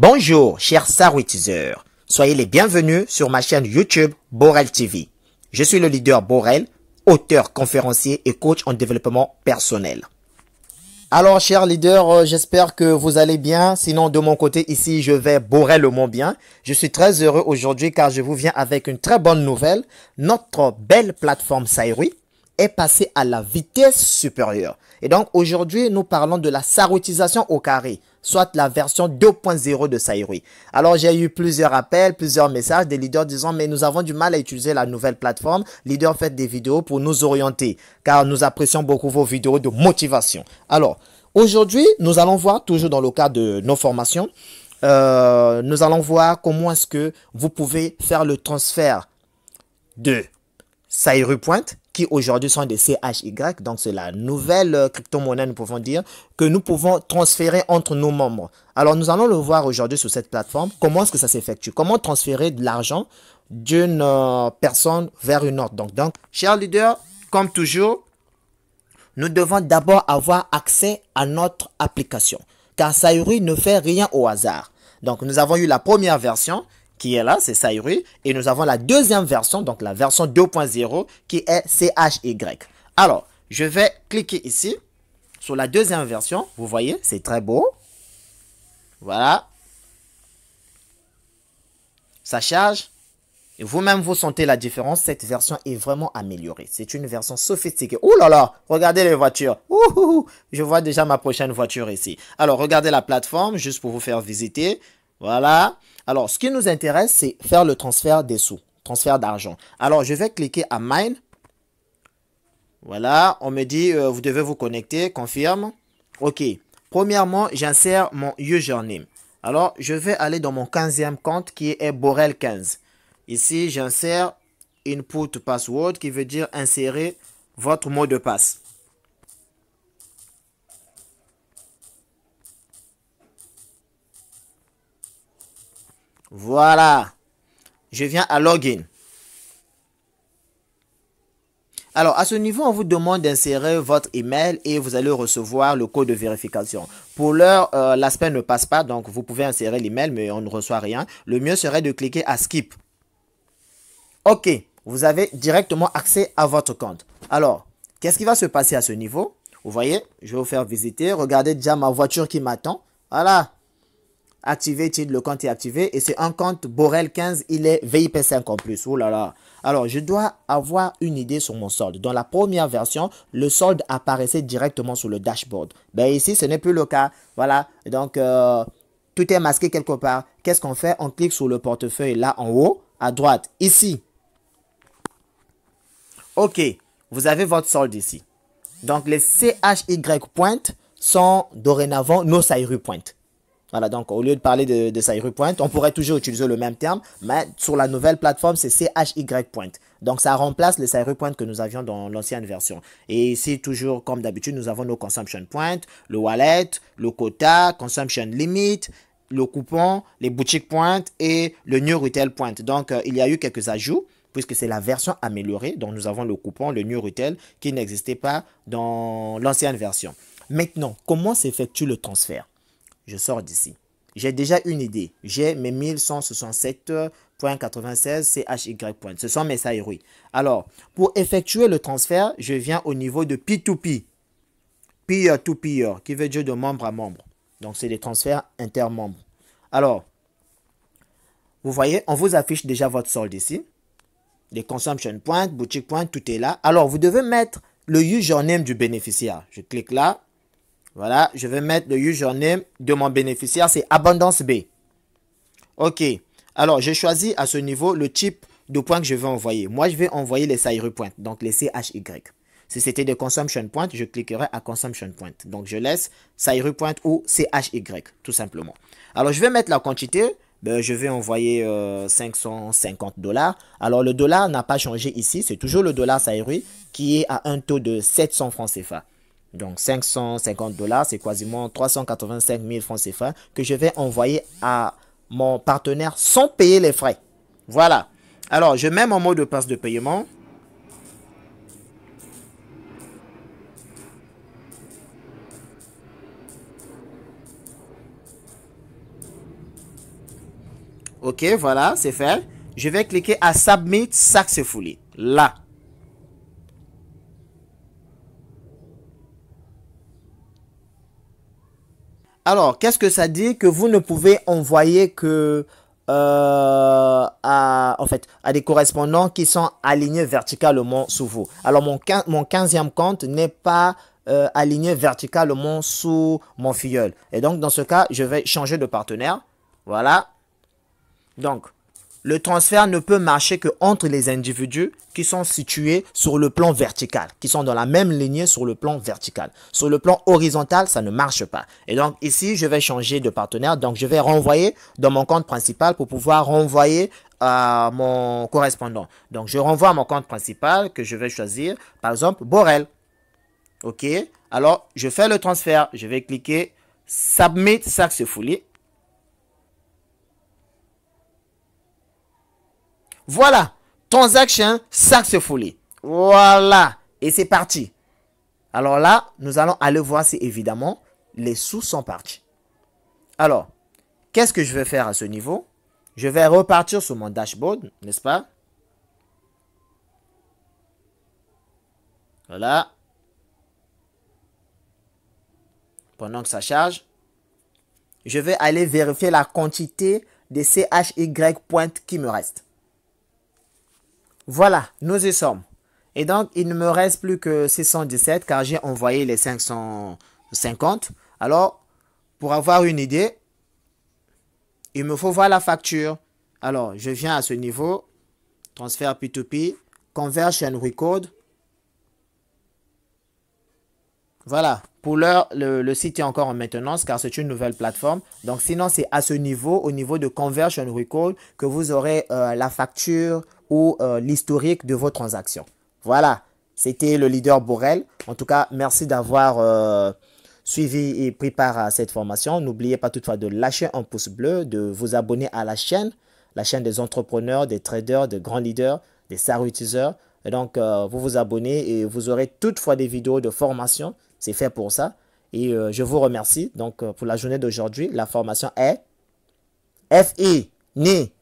Bonjour, chers saroutiseurs. Soyez les bienvenus sur ma chaîne YouTube Borel TV. Je suis le leader Borel, auteur, conférencier et coach en développement personnel. Alors, chers leaders, j'espère que vous allez bien. Sinon, de mon côté, ici, je vais Borel bien. Je suis très heureux aujourd'hui car je vous viens avec une très bonne nouvelle. Notre belle plateforme Saïroui est passée à la vitesse supérieure. Et donc, aujourd'hui, nous parlons de la saroutisation au carré, soit la version 2.0 de Saïroui. Alors, j'ai eu plusieurs appels, plusieurs messages des leaders disant « Mais nous avons du mal à utiliser la nouvelle plateforme. Leader, faites des vidéos pour nous orienter, car nous apprécions beaucoup vos vidéos de motivation. » Alors, aujourd'hui, nous allons voir, toujours dans le cadre de nos formations, nous allons voir comment est-ce que vous pouvez faire le transfert de Saïroui Point, qui aujourd'hui sont des CHY, donc c'est la nouvelle crypto-monnaie, nous pouvons dire, que nous pouvons transférer entre nos membres. Alors, nous allons le voir aujourd'hui sur cette plateforme, comment est-ce que ça s'effectue, comment transférer de l'argent d'une personne vers une autre. Donc, chers leaders, comme toujours, nous devons d'abord avoir accès à notre application, car Saïroui ne fait rien au hasard. Donc, nous avons eu la première version, qui est là, c'est Saïroui, et nous avons la deuxième version, donc la version 2.0, qui est CHY. Alors, je vais cliquer ici, sur la deuxième version, vous voyez, c'est très beau. Voilà. Ça charge. Et vous-même, vous sentez la différence, cette version est vraiment améliorée. C'est une version sophistiquée. Ouh là là, regardez les voitures. Je vois déjà ma prochaine voiture ici. Alors, regardez la plateforme, juste pour vous faire visiter. Voilà. Alors, ce qui nous intéresse, c'est faire le transfert des sous, transfert d'argent. Alors, je vais cliquer à Mine. Voilà, on me dit, vous devez vous connecter, confirme. OK. Premièrement, j'insère mon username. Alors, je vais aller dans mon 15e compte qui est Borel 15. Ici, j'insère input password qui veut dire insérer votre mot de passe. Voilà. Je viens à login. Alors, à ce niveau, on vous demande d'insérer votre email et vous allez recevoir le code de vérification. Pour l'heure, l'aspect ne passe pas, donc vous pouvez insérer l'email, mais on ne reçoit rien. Le mieux serait de cliquer à Skip. OK, vous avez directement accès à votre compte. Alors, qu'est-ce qui va se passer à ce niveau? Vous voyez, je vais vous faire visiter. Regardez déjà ma voiture qui m'attend. Voilà. Activé, le compte est activé et c'est un compte Borel 15, il est VIP 5 en plus. Oh là là. Alors, je dois avoir une idée sur mon solde. Dans la première version, le solde apparaissait directement sur le dashboard. Ben ici, ce n'est plus le cas. Voilà. Donc, tout est masqué quelque part. Qu'est-ce qu'on fait? On clique sur le portefeuille là en haut, à droite, ici. OK. Vous avez votre solde ici. Donc, les CHY Point sont dorénavant nos Saïroui Point. Voilà, donc au lieu de parler de Saïroui Point, on pourrait toujours utiliser le même terme, mais sur la nouvelle plateforme, c'est CHY Point. Donc ça remplace le Saïroui Point que nous avions dans l'ancienne version. Et ici, toujours comme d'habitude, nous avons nos Consumption Point, le wallet, le quota, Consumption Limit, le coupon, les Boutique Point et le New Retail Point. Donc il y a eu quelques ajouts, puisque c'est la version améliorée. Donc nous avons le coupon, le New Retail, qui n'existait pas dans l'ancienne version. Maintenant, comment s'effectue le transfert? Je sors d'ici. J'ai déjà une idée. J'ai mes 1167.96 CHY Point. Ce sont mes Saïroui. Alors, pour effectuer le transfert, je viens au niveau de P2P. Peer to peer, qui veut dire de membre à membre. Donc, c'est des transferts intermembres. Alors, vous voyez, on vous affiche déjà votre solde ici. Les consumption points, boutique point, tout est là. Alors, vous devez mettre le username du bénéficiaire. Je clique là. Voilà, je vais mettre le username de mon bénéficiaire, c'est Abondance B. OK. Alors, j'ai choisi à ce niveau le type de points que je vais envoyer. Moi, je vais envoyer les Saïroui Point, donc les CHY. Si c'était des Consumption Point, je cliquerai à Consumption Point. Donc, je laisse Saïroui Point ou CHY, tout simplement. Alors, je vais mettre la quantité. Ben, je vais envoyer 550 $. Alors, le dollar n'a pas changé ici. C'est toujours le dollar Saïroui qui est à un taux de 700 francs CFA. Donc 550 $, c'est quasiment 385 000 francs CFA que je vais envoyer à mon partenaire sans payer les frais. Voilà. Alors, je mets mon mot de passe de paiement. Ok, voilà, c'est fait. Je vais cliquer à Submit Successfully. Là. Alors, qu'est-ce que ça dit? Que vous ne pouvez envoyer que à des correspondants qui sont alignés verticalement sous vous. Alors, mon 15e compte n'est pas aligné verticalement sous mon filleul. Et donc, dans ce cas, je vais changer de partenaire. Voilà. Donc, le transfert ne peut marcher que entre les individus qui sont situés sur le plan vertical, qui sont dans la même lignée sur le plan vertical. Sur le plan horizontal, ça ne marche pas. Et donc ici, je vais changer de partenaire. Donc, je vais renvoyer dans mon compte principal pour pouvoir renvoyer à mon correspondant. Donc, je renvoie à mon compte principal que je vais choisir. Par exemple, Borel. OK. Alors, je fais le transfert. Je vais cliquer Submit Successfully. Voilà, transaction successfully. Voilà, et c'est parti. Alors là, nous allons aller voir si évidemment les sous sont partis. Alors, qu'est-ce que je vais faire à ce niveau? Je vais repartir sur mon dashboard, n'est-ce pas? Voilà. Pendant que ça charge, je vais aller vérifier la quantité des CHY points qui me restent. Voilà, nous y sommes. Et donc, il ne me reste plus que 617 car j'ai envoyé les 550. Alors, pour avoir une idée, il me faut voir la facture. Alors, je viens à ce niveau. Transfert P2P. Conversion Record. Voilà. Pour l'heure, le site est encore en maintenance car c'est une nouvelle plateforme. Donc, sinon, c'est à ce niveau, au niveau de Conversion Record, que vous aurez la facture ou l'historique de vos transactions. Voilà, c'était le leader Borel. En tout cas, merci d'avoir suivi et pris part à cette formation. N'oubliez pas toutefois de lâcher un pouce bleu, de vous abonner à la chaîne des entrepreneurs, des traders, des grands leaders, des SAR-utiliseurs. Et donc, vous vous abonnez et vous aurez toutefois des vidéos de formation. C'est fait pour ça. Et je vous remercie. Donc, pour la journée d'aujourd'hui, la formation est FI, NI,